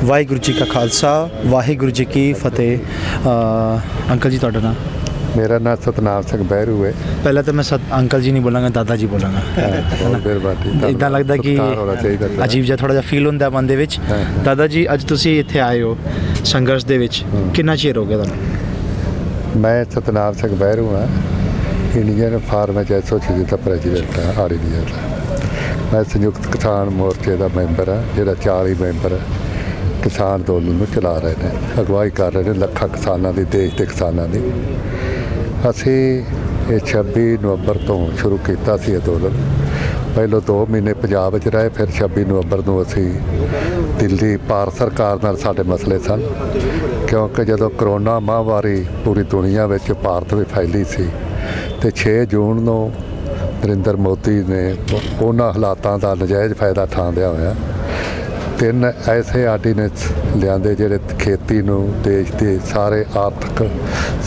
ਵਾਹਿਗੁਰੂ ਜੀ ਕਾ ਖਾਲਸਾ ਵਾਹਿਗੁਰੂ ਜੀ ਕੀ ਫਤਿਹ। ਅੰਕਲ ਜੀ ਤੁਹਾਡਾ ਨਾਮ? मेरा नाम सतनाम सिंह बहरू है। ਪਹਿਲਾਂ ਤਾਂ ਮੈਂ ਅੰਕਲ ਜੀ ਨਹੀਂ ਬੋਲਾਂਗਾ, ਦਾਦਾ ਜੀ ਬੋਲਾਂਗਾ। ਇੱਦਾਂ ਲੱਗਦਾ ਕਿ ਅਜੀਬ ਜਿਹਾ ਥੋੜਾ ਜਿਹਾ ਫੀਲ ਹੁੰਦਾ ਮਨ ਦੇ ਵਿੱਚ। ਦਾਦਾ ਜੀ ਅੱਜ ਤੁਸੀਂ ਇੱਥੇ ਆਏ ਹੋ ਸੰਘਰਸ਼ ਦੇ ਵਿੱਚ, ਕਿੰਨਾ ਚਿਰ ਹੋ ਗਿਆ ਤੁਹਾਨੂੰ? मैं सतनाम सिंह बहरू हाँ, इंडियन फार्मेज एसोसीएशन का प्रेजिडेंट हाँ आर इंडिया का। मैं संयुक्त किसान मोर्चे का मैंबर हाँ, जो 40 मैंबर किसान अंदोलन ਨੂੰ ਚਲਾ ਰਹੇ ਨੇ, ਅਗਵਾਈ ਕਰ ਰਹੇ ਨੇ ਲੱਖਾਂ ਕਿਸਾਨਾਂ ਦੀ, ਦੇਸ਼ ਦੇ ਕਿਸਾਨਾਂ ਦੀ। ਅਸੀਂ ਇਹ 26 ਨਵੰਬਰ ਤੋਂ ਸ਼ੁਰੂ ਕੀਤਾ ਸੀ ਅੰਦੋਲਨ। ਪਹਿਲਾਂ 2 ਮਹੀਨੇ ਪੰਜਾਬ ਵਿੱਚ ਰਹੇ, ਫਿਰ 26 ਨਵੰਬਰ ਨੂੰ ਅਸੀਂ ਦਿੱਲੀ ਭਾਰਤ ਸਰਕਾਰ ਨਾਲ ਸਾਡੇ ਮਸਲੇ ਸਨ, ਕਿਉਂਕਿ ਜਦੋਂ ਕਰੋਨਾ ਮਹਾਂਮਾਰੀ ਪੂਰੀ ਦੁਨੀਆ ਵਿੱਚ ਭਾਰਤ ਵਿੱਚ ਫੈਲੀ ਸੀ ਅਤੇ 6 ਜੂਨ ਨੂੰ ਨਰਿੰਦਰ ਮੋਦੀ ਨੇ ਉਹਨਾਂ ਹਾਲਾਤਾਂ ਦਾ ਨਜਾਇਜ਼ ਫਾਇਦਾ ਉਠਾਉਂਦਿਆਂ ਹੋਇਆ 3 ਐਸੇ ਆਰਡੀਨੈਂਸ ਲਿਆਂਦੇ ਜਿਹੜੇ ਖੇਤੀ ਨੂੰ, ਦੇਸ਼ ਦੇ ਸਾਰੇ ਆਰਥਿਕ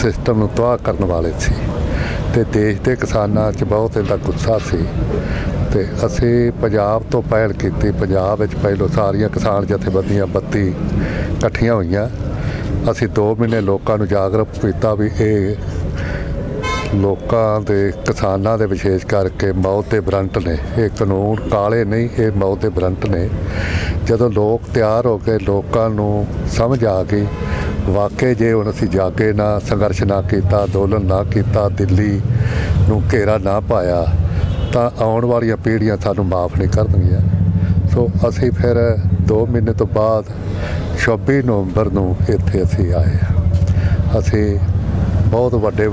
ਸਿਸਟਮ ਨੂੰ ਤਬਾਹ ਕਰਨ ਵਾਲੇ ਸੀ ਅਤੇ ਦੇਸ਼ ਦੇ ਕਿਸਾਨਾਂ 'ਚ ਬਹੁਤ ਇਹਦਾ ਗੁੱਸਾ ਸੀ। ਅਤੇ ਅਸੀਂ ਪੰਜਾਬ ਤੋਂ ਪਹਿਲ ਕੀਤੀ। ਪੰਜਾਬ ਵਿੱਚ ਪਹਿਲੋਂ ਸਾਰੀਆਂ ਕਿਸਾਨ ਜਥੇਬੰਦੀਆਂ 32 ਇਕੱਠੀਆਂ ਹੋਈਆਂ। ਅਸੀਂ 2 ਮਹੀਨੇ ਲੋਕਾਂ ਨੂੰ ਜਾਗਰੂਕ ਕੀਤਾ ਵੀ ਇਹ ਲੋਕਾਂ ਦੇ, ਕਿਸਾਨਾਂ ਦੇ ਵਿਸ਼ੇਸ਼ ਕਰਕੇ ਮੌਤ ਦੇ ਵਾਰੰਟ ਨੇ, ਇਹ ਕਾਨੂੰਨ ਕਾਲੇ ਨਹੀਂ, ਇਹ ਮੌਤ ਦੇ ਵਾਰੰਟ ਨੇ। ਜਦੋਂ ਲੋਕ ਤਿਆਰ ਹੋ ਕੇ, ਲੋਕਾਂ ਨੂੰ ਸਮਝ ਆ ਗਈ ਵਾਕਈ ਜੇ ਹੁਣ ਅਸੀਂ ਜਾਗੇ ਨਾ, ਸੰਘਰਸ਼ ਨਾ ਕੀਤਾ, ਅੰਦੋਲਨ ਨਾ ਕੀਤਾ, ਦਿੱਲੀ ਨੂੰ ਘੇਰਾ ਨਾ ਪਾਇਆ ਤਾਂ ਆਉਣ ਵਾਲੀਆਂ ਪੀੜ੍ਹੀਆਂ ਸਾਨੂੰ ਮਾਫ ਨਹੀਂ ਕਰਨਗੀਆਂ। ਸੋ ਅਸੀਂ ਫਿਰ 2 ਮਹੀਨੇ ਤੋਂ ਬਾਅਦ 26 ਨਵੰਬਰ ਨੂੰ ਇੱਥੇ ਅਸੀਂ ਆਏ ਹਾਂ। ਅਸੀਂ ਬਹੁਤ ਵੱਡੇ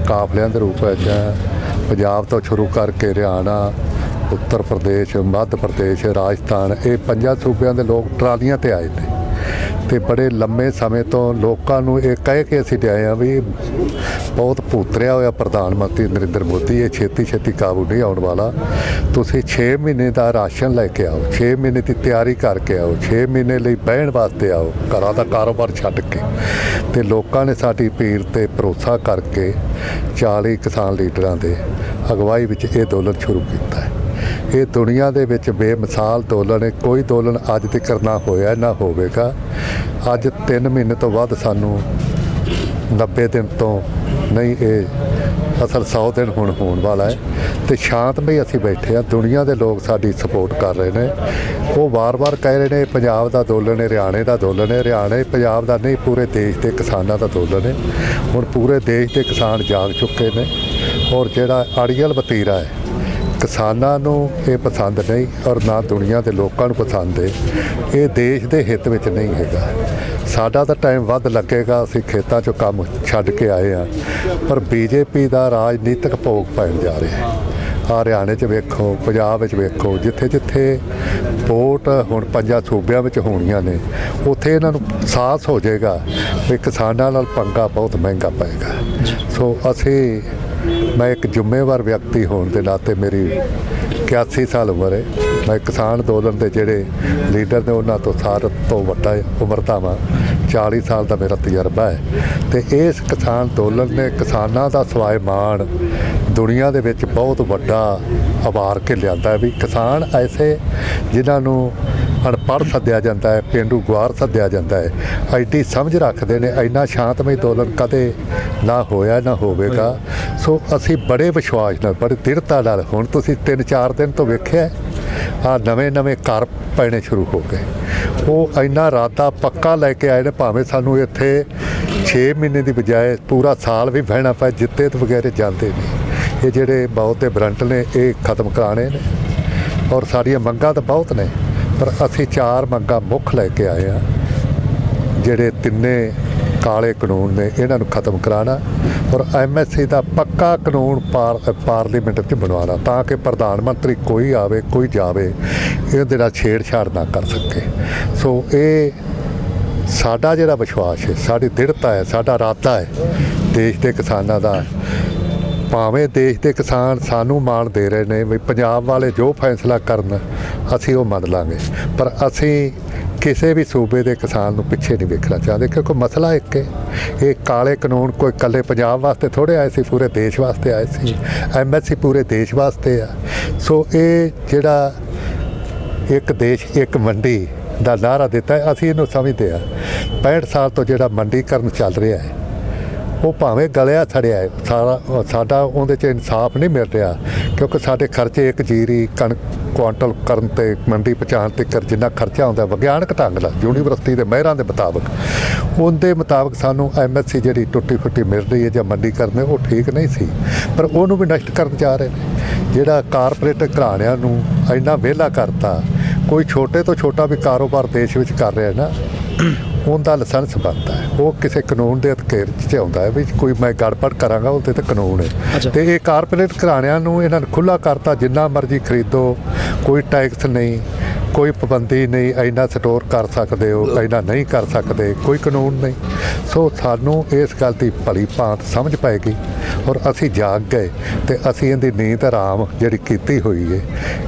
ਕਾਫਲਿਆਂ ਦੇ ਰੂਪ ਵਿੱਚ ਪੰਜਾਬ ਤੋਂ ਸ਼ੁਰੂ ਕਰਕੇ ਹਰਿਆਣਾ, ਉੱਤਰ ਪ੍ਰਦੇਸ਼, ਮੱਧ ਪ੍ਰਦੇਸ਼, ਰਾਜਸਥਾਨ, ਇਹ 5 ਸੂਬਿਆਂ ਦੇ ਲੋਕ ਟਰਾਲੀਆਂ 'ਤੇ ਆਏ ਨੇ ਅਤੇ ਬੜੇ ਲੰਮੇ ਸਮੇਂ ਤੋਂ ਲੋਕਾਂ ਨੂੰ ਇਹ ਕਹਿ ਕੇ ਅਸੀਂ ਲਿਆਏ ਹਾਂ ਵੀ ਬਹੁਤ ਭੂਤਰਿਆ ਹੋਇਆ ਪ੍ਰਧਾਨ ਮੰਤਰੀ ਨਰਿੰਦਰ ਮੋਦੀ, ਇਹ ਛੇਤੀ ਕਾਬੂ ਨਹੀਂ ਆਉਣ ਵਾਲਾ। ਤੁਸੀਂ 6 ਮਹੀਨੇ ਦਾ ਰਾਸ਼ਨ ਲੈ ਕੇ ਆਓ, 6 ਮਹੀਨੇ ਦੀ ਤਿਆਰੀ ਕਰਕੇ ਆਓ, 6 ਮਹੀਨੇ ਲਈ ਬਹਿਣ ਵਾਸਤੇ ਆਓ, ਘਰਾਂ ਦਾ ਕਾਰੋਬਾਰ ਛੱਡ ਕੇ। ਅਤੇ ਲੋਕਾਂ ਨੇ ਸਾਡੀ ਪੀੜ 'ਤੇ ਭਰੋਸਾ ਕਰਕੇ 40 ਕਿਸਾਨ ਲੀਡਰਾਂ ਦੇ ਅਗਵਾਈ ਵਿੱਚ ਇਹ ਅੰਦੋਲਨ ਸ਼ੁਰੂ ਕੀਤਾ ਹੈ। ਇਹ ਦੁਨੀਆ ਦੇ ਵਿੱਚ ਬੇਮਿਸਾਲ ਅੰਦੋਲਨ ਹੈ। ਕੋਈ ਅੰਦੋਲਨ ਅੱਜ ਤੱਕ ਨਾ ਹੋਇਆ ਨਾ ਹੋਵੇਗਾ। ਅੱਜ 3 ਮਹੀਨੇ ਤੋਂ ਵੱਧ ਸਾਨੂੰ 90 ਦਿਨ ਤੋਂ ਨਹੀਂ, ਇਹ ਅਸਲ 100 ਦਿਨ ਹੁਣ ਹੋਣ ਵਾਲਾ ਹੈ ਅਤੇ ਸ਼ਾਂਤਮਈ ਅਸੀਂ ਬੈਠੇ ਹਾਂ। ਦੁਨੀਆ ਦੇ ਲੋਕ ਸਾਡੀ ਸਪੋਰਟ ਕਰ ਰਹੇ ਨੇ। ਉਹ ਵਾਰ-ਵਾਰ ਕਹਿ ਰਹੇ ਨੇ ਪੰਜਾਬ ਦਾ ਅੰਦੋਲਨ ਹੈ, ਹਰਿਆਣੇ ਦਾ ਅੰਦੋਲਨ ਹੈ। ਹਰਿਆਣੇ ਪੰਜਾਬ ਦਾ ਨਹੀਂ, ਪੂਰੇ ਦੇਸ਼ ਦੇ ਕਿਸਾਨਾਂ ਦਾ ਅੰਦੋਲਨ ਹੈ। ਹੁਣ ਪੂਰੇ ਦੇਸ਼ ਦੇ ਕਿਸਾਨ ਜਾਗ ਚੁੱਕੇ ਨੇ ਔਰ ਜਿਹੜਾ ਅੜੀਅਲ ਵਤੀਰਾ ਹੈ ਕਿਸਾਨਾਂ ਨੂੰ ਇਹ ਪਸੰਦ ਨਹੀਂ ਔਰ ਨਾ ਦੁਨੀਆ ਦੇ ਲੋਕਾਂ ਨੂੰ ਪਸੰਦ ਹੈ। ਇਹ ਦੇਸ਼ ਦੇ ਹਿੱਤ ਵਿੱਚ ਨਹੀਂ ਹੈਗਾ। ਸਾਡਾ ਤਾਂ ਟਾਈਮ ਵੱਧ ਲੱਗੇਗਾ, ਅਸੀਂ ਖੇਤਾਂ 'ਚੋਂ ਕੰਮ ਛੱਡ ਕੇ ਆਏ ਹਾਂ, ਪਰ ਬੀਜੇਪੀ ਦਾ ਰਾਜਨੀਤਿਕ ਭੋਗ ਪੈਣ ਜਾ ਰਿਹਾ। ਹਰਿਆਣੇ 'ਚ ਵੇਖੋ, ਪੰਜਾਬ ਵਿੱਚ ਵੇਖੋ, ਜਿੱਥੇ ਵੋਟ ਹੁਣ 5 ਸੂਬਿਆਂ ਵਿੱਚ ਹੋਣੀਆਂ ਨੇ, ਉੱਥੇ ਇਹਨਾਂ ਨੂੰ ਅਹਿਸਾਸ ਹੋ ਜਾਏਗਾ ਵੀ ਕਿਸਾਨਾਂ ਨਾਲ ਪੰਗਾ ਬਹੁਤ ਮਹਿੰਗਾ ਪਏਗਾ। ਸੋ ਮੈਂ ਇੱਕ ਜ਼ਿੰਮੇਵਾਰ ਵਿਅਕਤੀ ਹੋਣ ਦੇ ਨਾਤੇ, ਮੇਰੀ 81 ਸਾਲ ਉਮਰ ਹੈ, ਮੈਂ ਕਿਸਾਨ ਅੰਦੋਲਨ ਦੇ ਜਿਹੜੇ ਲੀਡਰ ਨੇ ਉਹਨਾਂ ਤੋਂ ਸਾਰਿਆਂ ਤੋਂ ਵੱਡਾ ਉਮਰ ਦਾ ਵਾਂ। 40 ਸਾਲ ਦਾ ਮੇਰਾ ਤਜਰਬਾ ਹੈ ਅਤੇ ਇਸ ਕਿਸਾਨ ਅੰਦੋਲਨ ਨੇ ਕਿਸਾਨਾਂ ਦਾ ਸਵਾਇਮਾਨ ਦੁਨੀਆ ਦੇ ਵਿੱਚ ਬਹੁਤ ਵੱਡਾ ਉਭਾਰ ਕੇ ਲਿਆਂਦਾ ਹੈ। ਵੀ ਕਿਸਾਨ ਐਸੇ ਜਿਨ੍ਹਾਂ ਨੂੰ ਅਨਪੜ੍ਹ ਸੱਦਿਆ ਜਾਂਦਾ ਹੈ, ਪੇਂਡੂ ਗੁਆਰ ਸੱਦਿਆ ਜਾਂਦਾ ਹੈ, ਐਡੀ ਸਮਝ ਰੱਖਦੇ ਨੇ। ਇੰਨਾ ਸ਼ਾਂਤਮਈ ਅੰਦੋਲਨ ਕਦੇ ਨਾ ਹੋਇਆ ਨਾ ਹੋਵੇਗਾ। ਸੋ ਅਸੀਂ ਬੜੇ ਵਿਸ਼ਵਾਸ ਨਾਲ, ਬੜੀ ਦ੍ਰਿੜਤਾ ਨਾਲ, ਹੁਣ ਤੁਸੀਂ 3-4 ਦਿਨ ਤੋਂ ਵੇਖਿਆ ਆਹ ਨਵੇਂ ਘਰ ਪੈਣੇ ਸ਼ੁਰੂ ਹੋ ਗਏ। ਉਹ ਇੰਨਾ ਇਰਾਦਾ ਪੱਕਾ ਲੈ ਕੇ ਆਏ ਨੇ, ਭਾਵੇਂ ਸਾਨੂੰ ਇੱਥੇ 6 ਮਹੀਨੇ ਦੀ ਬਜਾਏ ਪੂਰਾ ਸਾਲ ਵੀ ਬਹਿਣਾ ਪਏ, ਜਿੱਤੇ ਤੋਂ ਵਗੈਰੇ ਜਾਂਦੇ ਨਹੀਂ। ਇਹ ਜਿਹੜੇ ਮੌਤ ਦੇ ਵਾਰੰਟ ਨੇ ਇਹ ਖਤਮ ਕਰਾਉਣੇ ਨੇ ਔਰ ਸਾਡੀਆਂ ਮੰਗਾਂ ਤਾਂ ਬਹੁਤ ਨੇ, ਪਰ ਅਸੀਂ 4 ਮੰਗਾਂ ਮੁੱਖ ਲੈ ਕੇ ਆਏ ਹਾਂ। ਜਿਹੜੇ 3 ਕਾਲੇ ਕਾਨੂੰਨ ਨੇ ਇਹਨਾਂ ਨੂੰ ਖਤਮ ਕਰਾਉਣਾ ਔਰ MSC ਦਾ ਪੱਕਾ ਕਾਨੂੰਨ ਪਾਰਲੀਮੈਂਟ 'ਚ ਬਣਵਾਉਣਾ, ਤਾਂ ਕਿ ਪ੍ਰਧਾਨ ਮੰਤਰੀ ਕੋਈ ਆਵੇ ਕੋਈ ਜਾਵੇ ਇਹਦੇ ਨਾਲ ਛੇੜਛਾੜ ਨਾ ਕਰ ਸਕੇ। ਸੋ ਇਹ ਸਾਡਾ ਜਿਹੜਾ ਵਿਸ਼ਵਾਸ ਹੈ, ਸਾਡੀ ਦ੍ਰਿੜਤਾ ਹੈ, ਸਾਡਾ ਇਰਾਦਾ ਹੈ ਦੇਸ਼ ਦੇ ਕਿਸਾਨਾਂ ਦਾ। ਭਾਵੇਂ ਦੇਸ਼ ਦੇ ਕਿਸਾਨ ਸਾਨੂੰ ਮਾਣ ਦੇ ਰਹੇ ਨੇ ਵੀ ਪੰਜਾਬ ਵਾਲੇ ਜੋ ਫੈਸਲਾ ਕਰਨ ਅਸੀਂ ਉਹ ਮੰਨ ਲਾਂਗੇ, ਪਰ ਅਸੀਂ ਕਿਸੇ ਵੀ ਸੂਬੇ ਦੇ ਕਿਸਾਨ ਨੂੰ ਪਿੱਛੇ ਨਹੀਂ ਵੇਖਣਾ ਚਾਹੁੰਦੇ, ਕਿਉਂਕਿ ਮਸਲਾ ਇੱਕ ਹੈ। ਇਹ ਕਾਲੇ ਕਾਨੂੰਨ ਕੋਈ ਇਕੱਲੇ ਪੰਜਾਬ ਵਾਸਤੇ ਥੋੜ੍ਹੇ ਆਏ ਸੀ, ਪੂਰੇ ਦੇਸ਼ ਵਾਸਤੇ ਆਏ ਸੀ। MSC ਪੂਰੇ ਦੇਸ਼ ਵਾਸਤੇ ਆ। ਸੋ ਇਹ ਜਿਹੜਾ ਇੱਕ ਦੇਸ਼ ਇੱਕ ਮੰਡੀ ਦਾ ਨਾਅਰਾ ਦਿੱਤਾ ਹੈ। ਅਸੀਂ ਇਹਨੂੰ ਸਮਝਦੇ ਹਾਂ 65 ਸਾਲ ਤੋਂ ਜਿਹੜਾ ਮੰਡੀਕਰਨ ਚੱਲ ਰਿਹਾ ਹੈ ਉਹ ਭਾਵੇਂ ਗਲਿਆ ਸੜਿਆ ਹੈ, ਸਾਡਾ ਉਹਦੇ 'ਚ ਇਨਸਾਫ ਨਹੀਂ ਮਿਲ ਰਿਹਾ, ਕਿਉਂਕਿ ਸਾਡੇ ਖਰਚੇ ਇੱਕ ਜੀਰੀ ਕਣਕ ਕੁਆਂਟਲ ਕਰਨ ਤੇ ਮੰਡੀ ਪਹੁੰਚਾਉਣ ਤੱਕ ਜਿੰਨਾ ਖਰਚਾ ਹੁੰਦਾ ਵਿਗਿਆਨਕ ਢੰਗ ਨਾਲ ਯੂਨੀਵਰਸਿਟੀ ਦੇ ਮਾਹਿਰਾਂ ਦੇ ਮੁਤਾਬਕ ਉਹਦੇ ਮੁਤਾਬਕ ਸਾਨੂੰ MSC ਜਿਹੜੀ ਟੁੱਟੀ ਫੁੱਟੀ ਮਿਲ ਰਹੀ ਹੈ ਜਾਂ ਮੰਡੀਕਰਨ ਉਹ ਠੀਕ ਨਹੀਂ ਸੀ, ਪਰ ਉਹਨੂੰ ਵੀ ਨਸ਼ਟ ਕਰਨ ਜਾ ਰਹੇ ਨੇ। ਜਿਹੜਾ ਕਾਰਪੋਰੇਟ ਘਰਾਣਿਆਂ ਨੂੰ ਇੰਨਾ ਵਿਹਲਾ ਕਰਤਾ, ਕੋਈ ਛੋਟੇ ਤੋਂ ਛੋਟਾ ਵੀ ਕਾਰੋਬਾਰ ਦੇਸ਼ ਵਿੱਚ ਕਰ ਰਿਹਾ ਨਾ ਉਹਦਾ ਲਾਇਸੈਂਸ ਬਣਦਾ ਹੈ, ਉਹ ਕਿਸੇ ਕਾਨੂੰਨ ਦੇ ਅਧਿਕਾਰ 'ਚ ਆਉਂਦਾ ਹੈ ਵੀ ਕੋਈ ਮੈਂ ਗੜਬੜ ਕਰਾਂਗਾ ਉਹਦੇ ਤੇ ਕਾਨੂੰਨ ਹੈ। ਤੇ ਇਹ ਕਾਰਪੋਰੇਟ ਘਰਾਣਿਆਂ ਨੂੰ ਇਹਨਾਂ ਨੇ ਖੁੱਲ੍ਹਾ ਕਰਤਾ, ਜਿੰਨਾ ਮਰਜ਼ੀ ਖਰੀਦੋ, ਕੋਈ ਟੈਕਸ ਨਹੀਂ, ਕੋਈ ਪਾਬੰਦੀ ਨਹੀਂ, ਇੰਨਾ ਸਟੋਰ ਕਰ ਸਕਦੇ ਹੋ, ਇੰਨਾ ਨਹੀਂ ਕਰ ਸਕਦੇ, ਕੋਈ ਕਾਨੂੰਨ ਨਹੀਂ। ਸੋ ਸਾਨੂੰ ਇਸ ਗੱਲ ਦੀ ਭਲੀ ਭਾਂਤ ਸਮਝ ਪਏਗੀ ਔਰ ਅਸੀਂ ਜਾਗ ਗਏ ਤੇ ਅਸੀਂ ਇਹਦੀ ਨੀਂਦ ਆਰਾਮ ਜਿਹੜੀ ਕੀਤੀ ਹੋਈ ਹੈ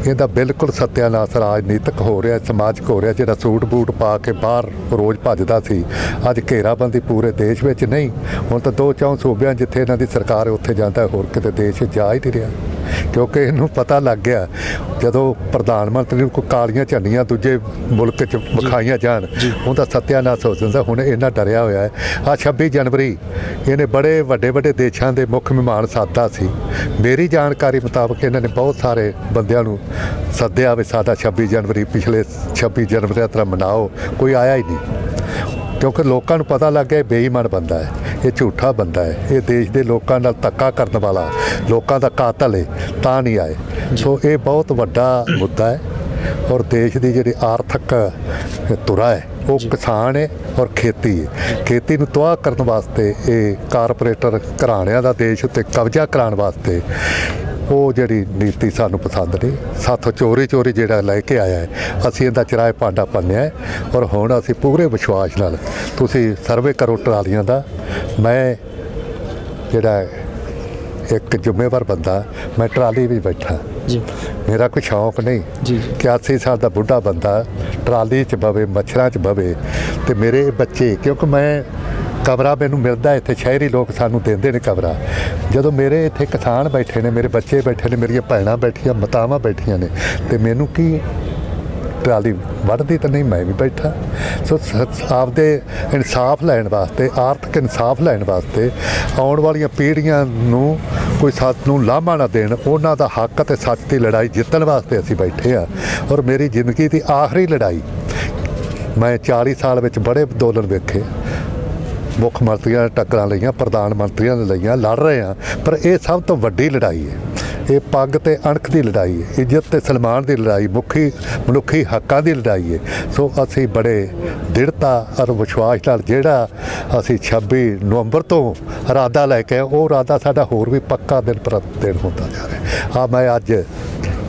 ਇਹਦਾ ਬਿਲਕੁਲ ਸੱਤਿਆਨਾਸ਼ ਰਾਜਨੀਤਿਕ ਹੋ ਰਿਹਾ, ਸਮਾਜਿਕ ਹੋ ਰਿਹਾ। ਜਿਹੜਾ ਸੂਟ ਬੂਟ ਪਾ ਕੇ ਬਾਹਰ ਰੋਜ਼ ਭੱਜਦਾ ਸੀ, ਅੱਜ ਘੇਰਾਬੰਦੀ ਪੂਰੇ ਦੇਸ਼ ਵਿੱਚ ਨਹੀਂ, ਹੁਣ ਤਾਂ 2-4 ਸੂਬਿਆਂ ਜਿੱਥੇ ਇਹਨਾਂ ਦੀ ਸਰਕਾਰ ਹੈ ਉੱਥੇ ਜਾਂਦਾ, ਹੋਰ ਕਿਤੇ ਦੇਸ਼ ਜਾ ਹੀ ਨਹੀਂ ਰਿਹਾ, ਕਿਉਂਕਿ ਇਹਨੂੰ ਪਤਾ ਲੱਗ ਗਿਆ ਜਦੋਂ ਪ੍ਰਧਾਨ ਮੰਤਰੀ ਨੂੰ ਕੋਈ ਕਾਲੀਆਂ ਝੰਡੀਆਂ ਦੂਜੇ ਮੁਲਕ 'ਚ ਵਿਖਾਈਆਂ ਜਾਣ ਉਹਦਾ ਸੱਤਿਆਨਾਸ਼ ਹੋ ਜਾਂਦਾ। ਹੁਣ ਇੰਨਾ ਡਰਿਆ ਹੋਇਆ ਹੈ। ਆਹ 26 ਜਨਵਰੀ ਇਹਨੇ ਬੜੇ ਵੱਡੇ ਦੇਸ਼ਾਂ ਦੇ ਮੁੱਖ ਮਹਿਮਾਨ ਸਾਦਾ ਸੀ। ਮੇਰੀ ਜਾਣਕਾਰੀ ਮੁਤਾਬਕ ਇਹਨਾਂ ਨੇ ਬਹੁਤ ਸਾਰੇ ਬੰਦਿਆਂ ਨੂੰ ਸੱਦਿਆ ਵੀ ਸਾਡਾ 26 ਜਨਵਰੀ ਪਿਛਲੇ 26 ਜਨਵਰੀ ਦਾ ਤਰ੍ਹਾਂ ਮਨਾਓ, ਕੋਈ ਆਇਆ ਹੀ ਨਹੀਂ, ਕਿਉਂਕਿ ਲੋਕਾਂ ਨੂੰ ਪਤਾ ਲੱਗ ਗਿਆ ਇਹ ਬੇਈਮਾਨ ਬੰਦਾ ਹੈ, ਇਹ ਝੂਠਾ ਬੰਦਾ ਹੈ, ਇਹ ਦੇਸ਼ ਦੇ ਲੋਕਾਂ ਨਾਲ ਧੱਕਾ ਕਰਨ ਵਾਲਾ, ਲੋਕਾਂ ਦਾ ਕਾਤਲ ਹੈ, ਤਾਂ ਨਹੀਂ ਆਏ। ਸੋ ਇਹ ਬਹੁਤ ਵੱਡਾ ਮੁੱਦਾ ਹੈ ਔਰ ਦੇਸ਼ ਦੀ ਜਿਹੜੀ ਆਰਥਿਕ ਧੁਰਾ ਹੈ ਉਹ ਕਿਸਾਨ ਹੈ ਔਰ ਖੇਤੀ ਹੈ। ਖੇਤੀ ਨੂੰ ਤਬਾਹ ਕਰਨ ਵਾਸਤੇ ਇਹ ਕਾਰਪੋਰੇਟਰ ਘਰਾਣਿਆਂ ਦਾ ਦੇਸ਼ ਉੱਤੇ ਕਬਜ਼ਾ ਕਰਾਉਣ ਵਾਸਤੇ ਉਹ ਜਿਹੜੀ ਨੀਤੀ ਸਾਨੂੰ ਪਸੰਦ ਨਹੀਂ। ਸਾਥੋਂ ਚੋਰੀ ਜਿਹੜਾ ਲੈ ਕੇ ਆਇਆ ਹੈ ਅਸੀਂ ਇਹਦਾ ਚਰਾਏ ਭਾਂਡਾ ਭੰਨਿਆ ਹੈ ਔਰ ਹੁਣ ਅਸੀਂ ਪੂਰੇ ਵਿਸ਼ਵਾਸ ਨਾਲ, ਤੁਸੀਂ ਸਰਵੇ ਕਰੋ ਟਰਾਲੀਆਂ ਦਾ, ਮੈਂ ਜਿਹੜਾ ਇੱਕ ਜ਼ਿੰਮੇਵਾਰ ਬੰਦਾ, ਮੈਂ ਟਰਾਲੀ ਵਿੱਚ ਬੈਠਾ ਜੀ, ਮੇਰਾ ਕੋਈ ਸ਼ੌਂਕ ਨਹੀਂ ਜੀ। 81 ਸਾਲ ਦਾ ਬੁੱਢਾ ਬੰਦਾ ਟਰਾਲੀ 'ਚ ਬਵੇ, ਮੱਛਰਾਂ 'ਚ ਬਵੇ, ਤੇ ਮੇਰੇ ਬੱਚੇ, ਕਿਉਂਕਿ ਮੈਂ ਕਮਰਾ ਮੈਨੂੰ ਮਿਲਦਾ ਇੱਥੇ, ਸ਼ਹਿਰੀ ਲੋਕ ਸਾਨੂੰ ਦਿੰਦੇ ਨੇ ਕਮਰਾ, ਜਦੋਂ ਮੇਰੇ ਇੱਥੇ ਕਿਸਾਨ ਬੈਠੇ ਨੇ, ਮੇਰੇ ਬੱਚੇ ਬੈਠੇ ਨੇ, ਮੇਰੀਆਂ ਭੈਣਾਂ ਬੈਠੀਆਂ, ਮਾਤਾਵਾਂ ਬੈਠੀਆਂ ਨੇ, ਤੇ ਮੈਨੂੰ ਕੀ ਟਰਾਲੀ ਵੱਢਦੀ ਤਾਂ ਨਹੀਂ, ਮੈਂ ਵੀ ਬੈਠਾ। ਸੋ ਆਪਦੇ ਇਨਸਾਫ ਲੈਣ ਵਾਸਤੇ, ਆਰਥਿਕ ਇਨਸਾਫ ਲੈਣ ਵਾਸਤੇ, ਆਉਣ ਵਾਲੀਆਂ ਪੀੜ੍ਹੀਆਂ ਨੂੰ ਕੋਈ ਸਾਨੂੰ ਲਾਮਾ ਨਾ ਦੇਣ, ਉਹਨਾਂ ਦਾ ਹੱਕ ਅਤੇ ਸੱਚ ਦੀ ਲੜਾਈ ਜਿੱਤਣ ਵਾਸਤੇ ਅਸੀਂ ਬੈਠੇ ਹਾਂ। ਔਰ ਮੇਰੀ ਜ਼ਿੰਦਗੀ ਦੀ ਆਖਰੀ ਲੜਾਈ, ਮੈਂ 40 ਸਾਲ ਵਿੱਚ ਬੜੇ ਅੰਦੋਲਨ ਵੇਖੇ, ਮੁੱਖ ਮੰਤਰੀਆਂ ਨੇ ਟੱਕਰਾਂ ਲਈਆਂ, ਪ੍ਰਧਾਨ ਮੰਤਰੀਆਂ ਨੇ ਲਈਆਂ, ਲੜ ਰਹੇ ਹਾਂ, ਪਰ ਇਹ ਸਭ ਤੋਂ ਵੱਡੀ ਲੜਾਈ ਹੈ। ਇਹ ਪੱਗ ਤੇ ਅਣਖ ਦੀ ਲੜਾਈ ਹੈ, ਇੱਜ਼ਤ ਤੇ ਸਨਮਾਨ ਦੀ ਲੜਾਈ, ਮਨੁੱਖੀ ਹੱਕਾਂ ਦੀ ਲੜਾਈ ਹੈ। ਸੋ ਅਸੀਂ ਬੜੇ ਦ੍ਰਿੜਤਾ ਔਰ ਵਿਸ਼ਵਾਸ ਨਾਲ ਜਿਹੜਾ ਅਸੀਂ 26 ਨਵੰਬਰ ਤੋਂ ਇਰਾਦਾ ਲੈ ਕੇ, ਉਹ ਇਰਾਦਾ ਸਾਡਾ ਹੋਰ ਵੀ ਪੱਕਾ ਦਿਨ ਪ੍ਰਤੀ ਦਿਨ ਹੁੰਦਾ ਜਾ ਰਿਹਾ। ਮੈਂ ਅੱਜ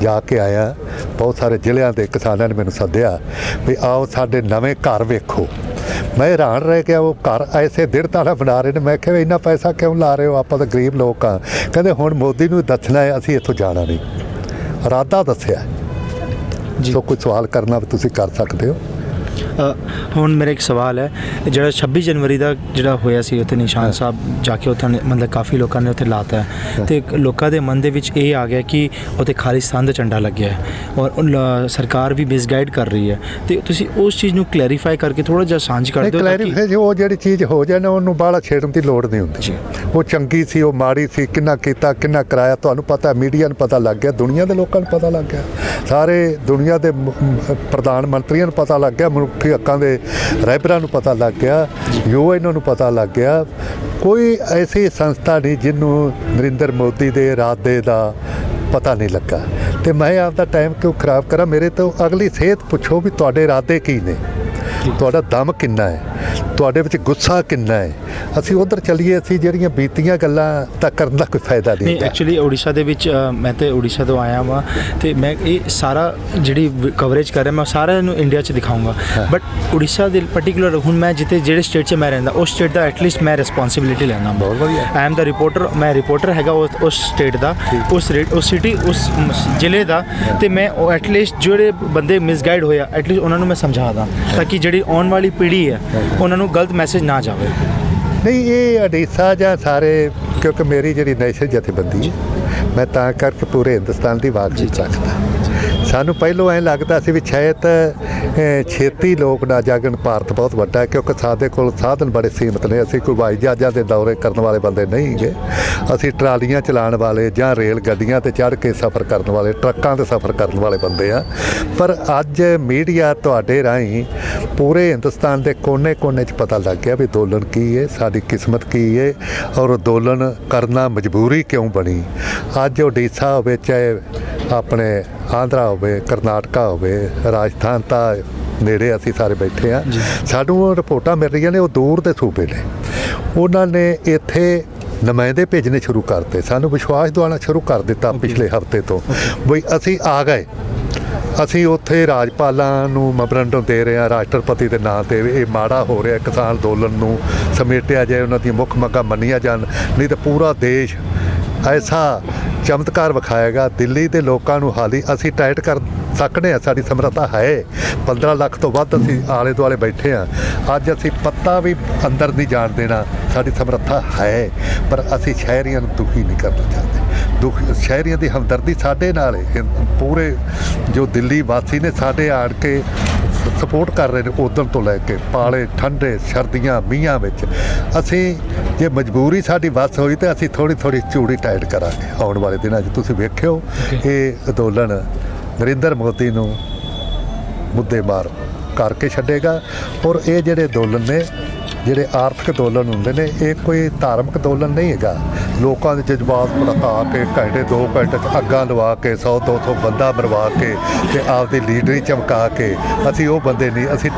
ਜਾ ਕੇ ਆਇਆ, ਬਹੁਤ ਸਾਰੇ ਜ਼ਿਲ੍ਹਿਆਂ ਦੇ ਕਿਸਾਨਾਂ ਨੇ ਮੈਨੂੰ ਸੱਦਿਆ ਵੀ ਆਓ ਸਾਡੇ ਨਵੇਂ ਘਰ ਵੇਖੋ। ਮੈਂ ਹੈਰਾਨ ਰਹਿ ਗਿਆ, ਉਹ ਘਰ ਐਸੇ ਦ੍ਰਿੜਤਾ ਨਾਲ ਬਣਾ ਰਹੇ ਨੇ। ਮੈਂ ਕਿਹਾ ਇੰਨਾ ਪੈਸਾ ਕਿਉਂ ਲਾ ਰਹੇ ਹੋ, ਆਪਾਂ ਤਾਂ ਗਰੀਬ ਲੋਕ ਹਾਂ। ਕਹਿੰਦੇ ਹੁਣ ਮੋਦੀ ਨੂੰ ਦੱਸਣਾ ਹੈ ਅਸੀਂ ਇੱਥੋਂ ਜਾਣਾ ਨਹੀਂ, ਇਰਾਦਾ ਦੱਸਿਆ ਜੀ। ਸੋ ਕੋਈ ਸਵਾਲ ਕਰਨਾ ਤੁਸੀਂ ਕਰ ਸਕਦੇ ਹੋ। ਹੁਣ ਮੇਰਾ ਇੱਕ ਸਵਾਲ ਹੈ, ਜਿਹੜਾ 26 ਜਨਵਰੀ ਦਾ ਜਿਹੜਾ ਹੋਇਆ ਸੀ ਉੱਥੇ ਨਿਸ਼ਾਨ ਸਾਹਿਬ ਜਾ ਕੇ, ਉੱਥੇ ਮਤਲਬ ਕਾਫੀ ਲੋਕਾਂ ਨੇ ਉੱਥੇ ਲਾਤਾ ਹੈ, ਤੇ ਲੋਕਾਂ ਦੇ ਮਨ ਦੇ ਵਿੱਚ ਇਹ ਆ ਗਿਆ ਕਿ ਉੱਥੇ ਖਾਲਿਸਤਾਨ ਦਾ ਝੰਡਾ ਲੱਗਿਆ ਹੈ ਔਰ ਸਰਕਾਰ ਵੀ ਮਿਸਗਾਈਡ ਕਰ ਰਹੀ ਹੈ। ਤੇ ਤੁਸੀਂ ਉਸ ਚੀਜ਼ ਨੂੰ ਕਲੈਰੀਫਾਈ ਕਰਕੇ ਥੋੜਾ ਜਿਹਾ ਸਾਂਝ ਕਰ ਦਿਓ। ਕਲੈਰੀਫਾਈ, ਉਹ ਜਿਹੜੀ ਚੀਜ਼ ਹੋ ਜਾਏ ਨਾ ਉਹਨੂੰ ਬਾਹਲਾ ਛੇੜਨ ਦੀ ਲੋੜ ਨਹੀਂ ਹੁੰਦੀ। ਉਹ ਚੰਗੀ ਸੀ, ਉਹ ਮਾੜੀ ਸੀ, ਕਿੰਨਾ ਕੀਤਾ, ਕਿੰਨਾ ਕਰਾਇਆ, ਤੁਹਾਨੂੰ ਪਤਾ, ਮੀਡੀਆ ਨੂੰ ਪਤਾ ਲੱਗ ਗਿਆ, ਦੁਨੀਆ ਦੇ ਲੋਕਾਂ ਨੂੰ ਪਤਾ ਲੱਗ ਗਿਆ, ਸਾਰੇ ਦੁਨੀਆ ਦੇ ਪ੍ਰਧਾਨ ਮੰਤਰੀਆਂ ਨੂੰ ਪਤਾ ਲੱਗ ਗਿਆ, ਮਨੁੱਖੀ ਹੱਕਾਂ ਦੇ ਰਹਿਬਰਾਂ ਨੂੰ ਪਤਾ ਲੱਗ ਗਿਆ, UN ਨੂੰ ਪਤਾ ਲੱਗ ਗਿਆ। ਕੋਈ ਐਸੀ ਸੰਸਥਾ ਨਹੀਂ ਜਿਹਨੂੰ ਨਰਿੰਦਰ ਮੋਦੀ ਦੇ ਇਰਾਦੇ ਦਾ ਪਤਾ ਨਹੀਂ ਲੱਗਾ। ਤੇ ਮੈਂ ਆਪਦਾ ਟਾਈਮ ਕਿਉਂ ਖਰਾਬ ਕਰਾਂ? ਮੇਰੇ ਤੋਂ ਅਗਲੀ ਸਿਹਤ ਪੁੱਛੋ ਵੀ ਤੁਹਾਡੇ ਇਰਾਦੇ ਕੀ ਨੇ, ਤੁਹਾਡਾ ਦਮ ਕਿੰਨਾ ਹੈ, ਤੁਹਾਡੇ ਵਿੱਚ ਗੁੱਸਾ ਕਿੰਨਾ ਹੈ। ਅਸੀਂ ਉਧਰ ਚੱਲੀਏ, ਅਸੀਂ ਜਿਹੜੀਆਂ ਬੀਤੀਆਂ ਗੱਲਾਂ ਤਾਂ ਕਰਨ ਦਾ ਕੋਈ ਫਾਇਦਾ ਨਹੀਂ। ਐਕਚੁਅਲੀ ਉੜੀਸਾ ਦੇ ਵਿੱਚ ਮੈਂ ਤਾਂ ਉੜੀਸਾ ਤੋਂ ਆਇਆ ਵਾਂ, ਤੇ ਮੈਂ ਇਹ ਸਾਰਾ ਜਿਹੜੀ ਕਵਰੇਜ ਕਰ ਰਿਹਾ ਮੈਂ ਸਾਰਿਆਂ ਨੂੰ ਇੰਡੀਆ 'ਚ ਦਿਖਾਊਂਗਾ, ਬਟ ਉੜੀਸਾ ਦੇ ਪਰਟੀਕੂਲਰ ਹੁਣ ਮੈਂ ਜਿਹੜੇ ਸਟੇਟ 'ਚ ਮੈਂ ਰਹਿੰਦਾ ਉਸ ਸਟੇਟ ਦਾ ਐਟਲੀਸਟ ਮੈਂ ਰਿਸਪੌਂਸਿਬਿਲਿਟੀ ਲੈਣਾ। ਬਹੁਤ ਵਧੀਆ। ਆਈ ਐਮ ਦਾ ਰਿਪੋਰਟਰ, ਮੈਂ ਰਿਪੋਰਟਰ ਹੈਗਾ ਉਸ ਸਟੇਟ ਦਾ, ਉਸ ਸਿਟੀ, ਉਸ ਜ਼ਿਲ੍ਹੇ ਦਾ, ਤੇ ਮੈਂ ਐਟਲੀਸਟ ਜਿਹੜੇ ਬੰਦੇ ਮਿਸਗਾਈਡ ਹੋਇਆ ਐਟਲੀਸਟ ਉਹਨਾਂ ਨੂੰ ਮੈਂ ਸਮਝਾ ਦਾਂ, ਤਾਂ ਕਿ ਜਿਹੜੀ ਆਉਣ ਵਾਲੀ ਪੀੜ੍ਹੀ ਹੈ ਉਹਨਾਂ ਨੂੰ ਗਲਤ ਮੈਸੇਜ ਨਾ ਜਾਵੇ। ਨਹੀਂ, ਇਹ ਉੜੀਸਾ ਜਾਂ ਸਾਰੇ, ਕਿਉਂਕਿ ਮੇਰੀ ਜਿਹੜੀ ਨੈਸ਼ਨਲ ਜਥੇਬੰਦੀ ਹੈ, ਮੈਂ ਤਾਂ ਕਰਕੇ ਪੂਰੇ ਹਿੰਦੁਸਤਾਨ ਦੀ ਆਵਾਜ਼ ਵਿੱਚ ਰੱਖਦਾ। ਸਾਨੂੰ ਪਹਿਲੋਂ ਐਂ ਲੱਗਦਾ ਸੀ ਵੀ ਸ਼ਾਇਦ ਛੇਤੀ ਲੋਕ ਨਾ ਜਾਗਣ। ਭਾਰਤ ਬਹੁਤ ਵੱਡਾ ਹੈ ਕਿਉਂਕਿ ਸਾਡੇ ਕੋਲ ਸਾਧਨ ਬੜੇ ਸੀਮਤ ਨੇ। ਅਸੀਂ ਕੋਈ ਹਵਾਈ ਜਹਾਜ਼ਾਂ ਦੇ ਦੌਰੇ ਕਰਨ ਵਾਲੇ ਬੰਦੇ ਨਹੀਂ ਹੈਗੇ। ਅਸੀਂ ਟਰਾਲੀਆਂ ਚਲਾਉਣ ਵਾਲੇ ਜਾਂ ਰੇਲ ਗੱਡੀਆਂ ਤੇ ਚੜ੍ਹ ਕੇ ਸਫ਼ਰ ਕਰਨ ਵਾਲੇ, ਟਰੱਕਾਂ ਤੇ ਸਫ਼ਰ ਕਰਨ ਵਾਲੇ ਬੰਦੇ ਆ। ਪਰ ਅੱਜ ਮੀਡੀਆ ਤੁਹਾਡੇ ਰਾਹੀਂ ਪੂਰੇ ਹਿੰਦੁਸਤਾਨ ਦੇ ਕੋਨੇ-ਕੋਨੇ 'ਚ ਪਤਾ ਲੱਗ ਗਿਆ ਵੀ ਅੰਦੋਲਨ ਕੀ ਹੈ, ਸਾਡੀ ਕਿਸਮਤ ਕੀ ਹੈ ਔਰ ਅੰਦੋਲਨ ਕਰਨਾ ਮਜਬੂਰੀ ਕਿਉਂ ਬਣੀ। ਅੱਜ ਉੜੀਸਾ ਹੋਵੇ, ਚਾਹੇ ਆਪਣੇ ਆਂਧਰਾ ਹੋਵੇ, ਕਰਨਾਟਕਾ ਹੋਵੇ, ਰਾਜਸਥਾਨ ਤਾਂ ਨੇੜੇ ਅਸੀਂ ਸਾਰੇ ਬੈਠੇ ਹਾਂ। ਸਾਨੂੰ ਰਿਪੋਰਟਾਂ ਮਿਲ ਰਹੀਆਂ ਨੇ ਉਹ ਦੂਰ ਦੇ ਸੂਬੇ ਨੇ, ਉਹਨਾਂ ਨੇ ਇੱਥੇ ਨੁਮਾਇੰਦੇ ਭੇਜਣੇ ਸ਼ੁਰੂ ਕਰਤੇ। ਸਾਨੂੰ ਵਿਸ਼ਵਾਸ ਦਿਵਾਉਣਾ ਸ਼ੁਰੂ ਕਰ ਦਿੱਤਾ ਪਿਛਲੇ ਹਫ਼ਤੇ ਤੋਂ ਬਈ ਅਸੀਂ ਆ ਗਏ। ਅਸੀਂ ਉੱਥੇ ਰਾਜਪਾਲਾਂ ਨੂੰ ਮੈਮੋਰੰਡਮ ਦੇ ਰਹੇ ਹਾਂ ਰਾਸ਼ਟਰਪਤੀ ਦੇ ਨਾਂ 'ਤੇ, ਇਹ ਮਾੜਾ ਹੋ ਰਿਹਾ, ਕਿਸਾਨ ਅੰਦੋਲਨ ਨੂੰ ਸਮੇਟਿਆ ਜਾਏ, ਉਹਨਾਂ ਦੀਆਂ ਮੁੱਖ ਮੰਗਾਂ ਮੰਨੀਆਂ ਜਾਣ, ਨਹੀਂ ਤਾਂ ਪੂਰਾ ਦੇਸ਼ ਐਸਾ ਚਮਤਕਾਰ ਵਿਖਾਏਗਾ। ਦਿੱਲੀ ਦੇ ਲੋਕਾਂ ਨੂੰ ਹਾਲੀ ਅਸੀਂ ਟਾਈਟ ਕਰ ਸਕਦੇ ਹਾਂ, ਸਾਡੀ ਸਮਰੱਥਾ ਹੈ। 15 ਲੱਖ ਤੋਂ ਵੱਧ ਅਸੀਂ ਆਲੇ ਦੁਆਲੇ ਬੈਠੇ ਹਾਂ। ਅੱਜ ਅਸੀਂ ਪੱਤਾ ਵੀ ਅੰਦਰ ਨਹੀਂ ਜਾਣ ਦੇਣਾ, ਸਾਡੀ ਸਮਰੱਥਾ ਹੈ। ਪਰ ਅਸੀਂ ਸ਼ਹਿਰੀਆਂ ਨੂੰ ਦੁਖੀ ਨਹੀਂ ਕਰਨਾ ਚਾਹੁੰਦੇ। ਸ਼ਹਿਰੀਆਂ ਦੀ ਹਮਦਰਦੀ ਸਾਡੇ ਨਾਲ ਹੈ। ਪੂਰੇ ਜੋ ਦਿੱਲੀ ਵਾਸੀ ਨੇ ਸਾਡੇ ਆਣ ਕੇ ਸਪੋਰਟ ਕਰ ਰਹੇ ਨੇ ਉਦੋਂ ਤੋਂ ਲੈ ਕੇ, ਪਾਲੇ ਠੰਡੇ ਸਰਦੀਆਂ ਮੀਂਹਾਂ ਵਿੱਚ। ਅਸੀਂ ਜੇ ਮਜਬੂਰੀ ਸਾਡੀ ਵੱਸ ਹੋਈ ਤਾਂ ਅਸੀਂ ਥੋੜ੍ਹੀ ਚੂੜੀ ਟਾਈਟ ਕਰਾਂਗੇ ਆਉਣ ਵਾਲੇ ਦਿਨਾਂ 'ਚ। ਤੁਸੀਂ ਵੇਖਿਓ ਇਹ ਅੰਦੋਲਨ ਨਰਿੰਦਰ ਮੋਦੀ ਨੂੰ ਮੁੱਦੇਮਾਰ ਕਰਕੇ ਛੱਡੇਗਾ। ਔਰ ਇਹ ਜਿਹੜੇ ਅੰਦੋਲਨ ਨੇ, ਜਿਹੜੇ ਆਰਥਿਕ ਅੰਦੋਲਨ ਹੁੰਦੇ ਨੇ, ਇਹ ਕੋਈ ਧਾਰਮਿਕ ਅੰਦੋਲਨ ਨਹੀਂ ਹੈਗਾ। ਲੋਕਾਂ ਦੇ ਜਜ਼ਬਾਤ ਭੜਕਾ ਕੇ ਘੰਟੇ 2 ਘੰਟੇ 'ਚ ਅੱਗਾਂ ਲਵਾ ਕੇ 100-200 ਬੰਦਾ ਮਰਵਾ ਕੇ ਤੇ ਆਪਦੀ ਲੀਡਰੀ ਚਮਕਾ ਕੇ, ਅਸੀਂ ਉਹ ਬੰਦੇ ਨਹੀਂ। ਅਸੀਂ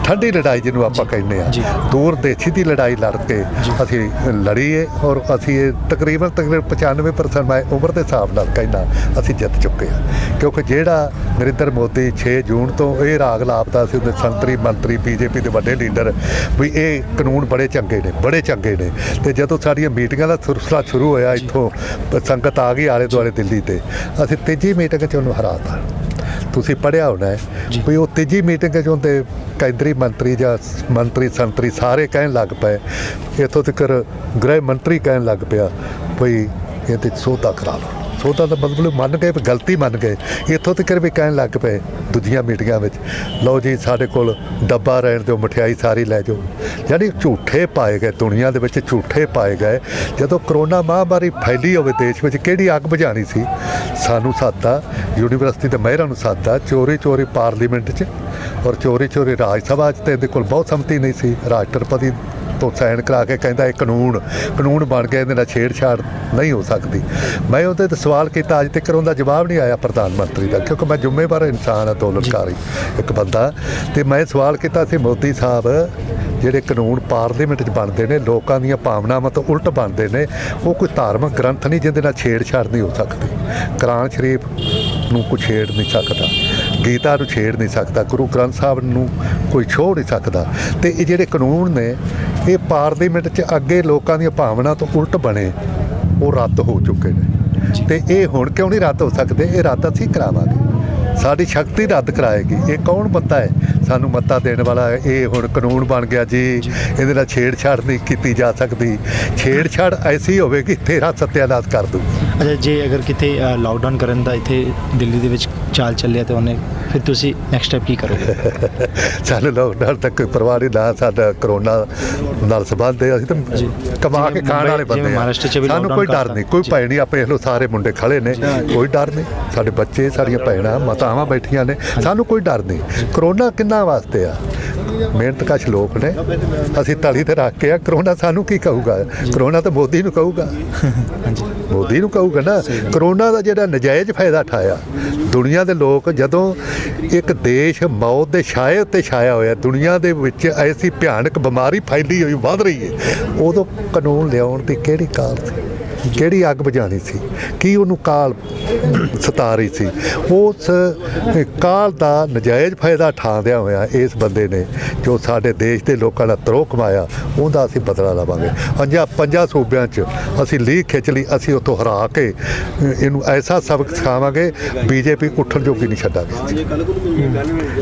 ਠੰਡੀ ਲੜਾਈ ਜਿਹਨੂੰ ਆਪਾਂ ਕਹਿੰਦੇ ਹਾਂ, ਦੂਰ ਦੇਸ਼ੀ ਦੀ ਲੜਾਈ ਲੜ ਕੇ ਅਸੀਂ ਲੜੀਏ। ਔਰ ਅਸੀਂ ਇਹ ਤਕਰੀਬਨ 95% ਮੈਂ ਉਮਰ ਦੇ ਹਿਸਾਬ ਨਾਲ ਕਹਿੰਦਾ ਅਸੀਂ ਜਿੱਤ ਚੁੱਕੇ ਹਾਂ। ਕਿਉਂਕਿ ਜਿਹੜਾ ਨਰਿੰਦਰ ਮੋਦੀ 6 ਜੂਨ ਤੋਂ ਇਹ ਰਾਗ ਲਾਪਦਾ ਸੀ, ਉਹਦੇ ਸੰਤਰੀ ਮੰਤਰੀ BJP ਦੇ ਵੱਡੇ ਲੀਡਰ ਵੀ ਇਹ ਕਾਨੂੰਨ ਬੜੇ ਚੰਗੇ ਨੇ। ਤੇ ਜਦੋਂ ਸਾਡੀਆਂ ਮੀਟਿੰਗਾਂ ਦਾ ਸਿਲਸਿਲਾ ਸ਼ੁਰੂ ਹੋਇਆ, ਇੱਥੋਂ ਸੰਗਤ ਆ ਗਈ ਆਲੇ ਦੁਆਲੇ ਦਿੱਲੀ ਤੇ, ਅਸੀਂ ਤੀਜੀ ਮੀਟਿੰਗ 'ਚ ਉਹਨੂੰ ਹਰਾਤਾ। ਤੁਸੀਂ ਪੜ੍ਹਿਆ ਹੋਣਾ ਹੈ ਵੀ ਉਹ ਤੀਜੀ ਮੀਟਿੰਗ 'ਚ ਉਹਦੇ ਕੇਂਦਰੀ ਮੰਤਰੀ ਜਾਂ ਮੰਤਰੀ ਸੰਤਰੀ ਸਾਰੇ ਕਹਿਣ ਲੱਗ ਪਏ, ਇੱਥੋਂ ਤੱਕ ਗ੍ਰਹਿ ਮੰਤਰੀ ਕਹਿਣ ਲੱਗ ਪਿਆ ਬਈ ਇਹਦੇ ਸੌਦਾ ਕਰਾ ਲਓ। ਸੌਦਾ ਦਾ ਮਤਲਬ ਮੰਨ ਗਏ, ਗਲਤੀ ਮੰਨ ਗਏ। ਇੱਥੋਂ ਤੱਕ ਵੀ ਕਹਿਣ ਲੱਗ ਪਏ ਦੂਜੀਆਂ ਮੀਟਿੰਗਾਂ ਵਿੱਚ, ਲਓ ਜੀ ਸਾਡੇ ਕੋਲ ਡੱਬਾ ਰਹਿਣ ਦਿਓ, ਮਠਿਆਈ ਸਾਰੀ ਲੈ ਜਾਓ। ਯਾਨੀ ਝੂਠੇ ਪਾਏ ਗਏ, ਦੁਨੀਆ ਦੇ ਵਿੱਚ ਝੂਠੇ ਪਾਏ ਗਏ। ਜਦੋਂ ਕਰੋਨਾ ਮਹਾਂਮਾਰੀ ਫੈਲੀ ਹੋਵੇ ਦੇਸ਼ ਵਿੱਚ, ਕਿਹੜੀ ਅੱਗ ਬੁਝਾਉਣੀ ਸੀ? ਸਾਨੂੰ ਸਾਦਾ ਯੂਨੀਵਰਸਿਟੀ ਦੇ ਮਾਹਿਰਾਂ ਨੂੰ ਸਾਦਾ ਚੋਰੀ ਪਾਰਲੀਮੈਂਟ 'ਚ ਔਰ ਚੋਰੀ ਰਾਜ ਸਭਾ 'ਚ, ਤੇ ਇਹਦੇ ਕੋਲ ਬਹੁਤ ਸੰਮਤੀ ਨਹੀਂ ਸੀ। ਰਾਸ਼ਟਰਪਤੀ ਤੋਂ ਸਾਈਨ ਕਰਾ ਕੇ ਕਹਿੰਦਾ ਇਹ ਕਾਨੂੰਨ ਬਣ ਗਿਆ, ਇਹਦੇ ਨਾਲ ਛੇੜਛਾੜ ਨਹੀਂ ਹੋ ਸਕਦੀ। ਮੈਂ ਉਹਦੇ ਤੇ ਸਵਾਲ ਕੀਤਾ, ਅੱਜ ਤੱਕ ਉਹਦਾ ਜਵਾਬ ਨਹੀਂ ਆਇਆ ਪ੍ਰਧਾਨ ਮੰਤਰੀ ਦਾ, ਕਿਉਂਕਿ ਮੈਂ ਜ਼ਿੰਮੇਵਾਰ ਇਨਸਾਨ ਹਾਂ, ਅੰਦੋਲਨਕਾਰੀ ਇੱਕ ਬੰਦਾ। ਤੇ ਮੈਂ ਸਵਾਲ ਕੀਤਾ ਸੀ, ਮੋਦੀ ਸਾਹਿਬ ਜਿਹੜੇ ਕਾਨੂੰਨ ਪਾਰਲੀਮੈਂਟ 'ਚ ਬਣਦੇ ਨੇ, ਲੋਕਾਂ ਦੀਆਂ ਭਾਵਨਾਵਾਂ ਤੋਂ ਉਲਟ ਬਣਦੇ ਨੇ, ਉਹ ਕੋਈ ਧਾਰਮਿਕ ਗ੍ਰੰਥ ਨਹੀਂ ਜਿਹਦੇ ਨਾਲ ਛੇੜਛਾੜ ਨਹੀਂ ਹੋ ਸਕਦੀ। ਕੁਰਾਨ ਸ਼ਰੀਫ ਨੂੰ ਕੋਈ ਛੇੜ ਨਹੀਂ ਸਕਦਾ, ਗੀਤਾ ਨੂੰ ਛੇੜ ਨਹੀਂ ਸਕਦਾ, ਗੁਰੂ ਗ੍ਰੰਥ ਸਾਹਿਬ ਨੂੰ ਕੋਈ ਛੋਹ ਨਹੀਂ ਸਕਦਾ। ਤੇ ਇਹ ਜਿਹੜੇ ਕਾਨੂੰਨ ਨੇ ਇਹ ਪਾਰਲੀਮੈਂਟ 'ਚ ਅੱਗੇ ਲੋਕਾਂ ਦੀਆਂ ਭਾਵਨਾ ਤੋਂ ਉਲਟ ਬਣੇ, ਉਹ ਰੱਦ ਹੋ ਚੁੱਕੇ ਨੇ। ਤੇ ਇਹ ਹੁਣ ਕਿਉਂ ਨਹੀਂ ਰੱਦ ਹੋ ਸਕਦੇ? ਇਹ ਰੱਦ ਅਸੀਂ ਕਰਾਵਾਂਗੇ, ਸਾਡੀ ਸ਼ਕਤੀ ਰੱਦ ਕਰਾਏਗੀ। ਇਹ ਕੌਣ ਬੰਦਾ ਹੈ ਸਾਨੂੰ ਮੱਤਾ ਦੇਣ ਵਾਲਾ? ਇਹ ਹੁਣ ਕਾਨੂੰਨ ਬਣ ਗਿਆ ਜੀ, ਇਹਦੇ ਨਾਲ ਛੇੜਛਾੜ ਨਹੀਂ ਕੀਤੀ ਜਾ ਸਕਦੀ। ਛੇੜਛਾੜ ਐਸੀ ਹੋਵੇਗੀ ਤੇਰਾ ਸੱਤਿਆਨਾਸ਼ ਕਰ ਦੂ। ਅੱਛਾ, ਜੇ ਅਗਰ ਕਿਤੇ ਲਾਕਡਾਊਨ ਕਰਨ ਦਾ ਇੱਥੇ ਦਿੱਲੀ ਦੇ ਵਿੱਚ ਚਾਲ ਚੱਲਿਆ ਤਾਂ ਉਹਨੇ ਫਿਰ ਤੁਸੀਂ ਨੈਕਸਟ ਸਟੈਪ ਕੀ ਕਰੋਗੇ? ਸਾਨੂੰ ਲਾਕਡਾਊਨ ਤੱਕ ਕੋਈ ਪਰਵਾਹ ਨਹੀਂ, ਨਾ ਸਾਡਾ ਕਰੋਨਾ ਨਾਲ ਸੰਬੰਧ ਹੈ। ਅਸੀਂ ਤਾਂ ਕਮਾ ਕੇ ਖਾਣ ਵਾਲੇ ਬੰਦੇ ਹਾਂ, ਸਾਨੂੰ ਕੋਈ ਡਰ ਨਹੀਂ, ਕੋਈ ਭੈ ਨਹੀਂ। ਆਪਣੇ ਲੋ ਸਾਰੇ ਮੁੰਡੇ ਖੜੇ ਨੇ, ਕੋਈ ਡਰ ਨਹੀਂ। ਸਾਡੇ ਬੱਚੇ, ਸਾਡੀਆਂ ਭੈਣਾਂ ਮਾਤਾਵਾਂ ਬੈਠੀਆਂ ਨੇ, ਸਾਨੂੰ ਕੋਈ ਡਰ ਨਹੀਂ। ਕਰੋਨਾ ਕਿੰਨਾ ਵਾਸਤੇ ਆ? ਮਿਹਨਤਕਸ਼ ਲੋਕ ਨੇ, ਅਸੀਂ ਤਲੀ ਤੇ ਰੱਖ ਕੇ ਆ। ਕਰੋਨਾ ਸਾਨੂੰ ਕੀ ਕਹੂਗਾ? ਕਰੋਨਾ ਤਾਂ ਮੋਦੀ ਨੂੰ ਕਹੂਗਾ, ਮੋਦੀ ਨੂੰ ਕਹੂਗਾ ਨਾ। ਕਰੋਨਾ ਦਾ ਜਿਹੜਾ ਨਜਾਇਜ਼ ਫਾਇਦਾ ਉਠਾਇਆ ਦੁਨੀਆ ਦੇ ਲੋਕ, ਜਦੋਂ ਇੱਕ ਦੇਸ਼ ਮੌਤ ਦੇ ਛਾਏ ਉੱਤੇ ਛਾਇਆ ਹੋਇਆ, ਦੁਨੀਆ ਦੇ ਵਿੱਚ ਐਸੀ ਭਿਆਨਕ ਬਿਮਾਰੀ ਫੈਲੀ ਹੋਈ ਵੱਧ ਰਹੀ ਹੈ, ਉਦੋਂ ਕਾਨੂੰਨ ਲਿਆਉਣ ਦੀ ਕਿਹੜੀ ਕਾਲ ਸੀ? ਕਿਹੜੀ ਅੱਗ ਬੁਝਾਉਣੀ ਸੀ? ਕੀ ਉਹਨੂੰ ਕਾਲ ਸਤਾ ਰਹੀ ਸੀ? ਉਸ ਕਾਲ ਦਾ ਨਜਾਇਜ਼ ਫਾਇਦਾ ਉਠਾਉਂਦਿਆਂ ਹੋਇਆ ਇਸ ਬੰਦੇ ਨੇ ਜੋ ਸਾਡੇ ਦੇਸ਼ ਦੇ ਲੋਕਾਂ ਦਾ ਤਰੋਹ ਕਮਾਇਆ, ਉਹਦਾ ਅਸੀਂ ਬਦਲਾ ਲਵਾਂਗੇ। ਪੰਜਾਂ ਸੂਬਿਆਂ 'ਚ ਅਸੀਂ ਲੀਕ ਖਿੱਚ ਲਈ, ਅਸੀਂ ਉੱਥੋਂ ਹਰਾ ਕੇ ਇਹਨੂੰ ਐਸਾ ਸਬਕ ਸਿਖਾਵਾਂਗੇ, BJP ਉੱਠਣ ਜੋਗੀ ਨਹੀਂ ਛੱਡਾਂਗੇ।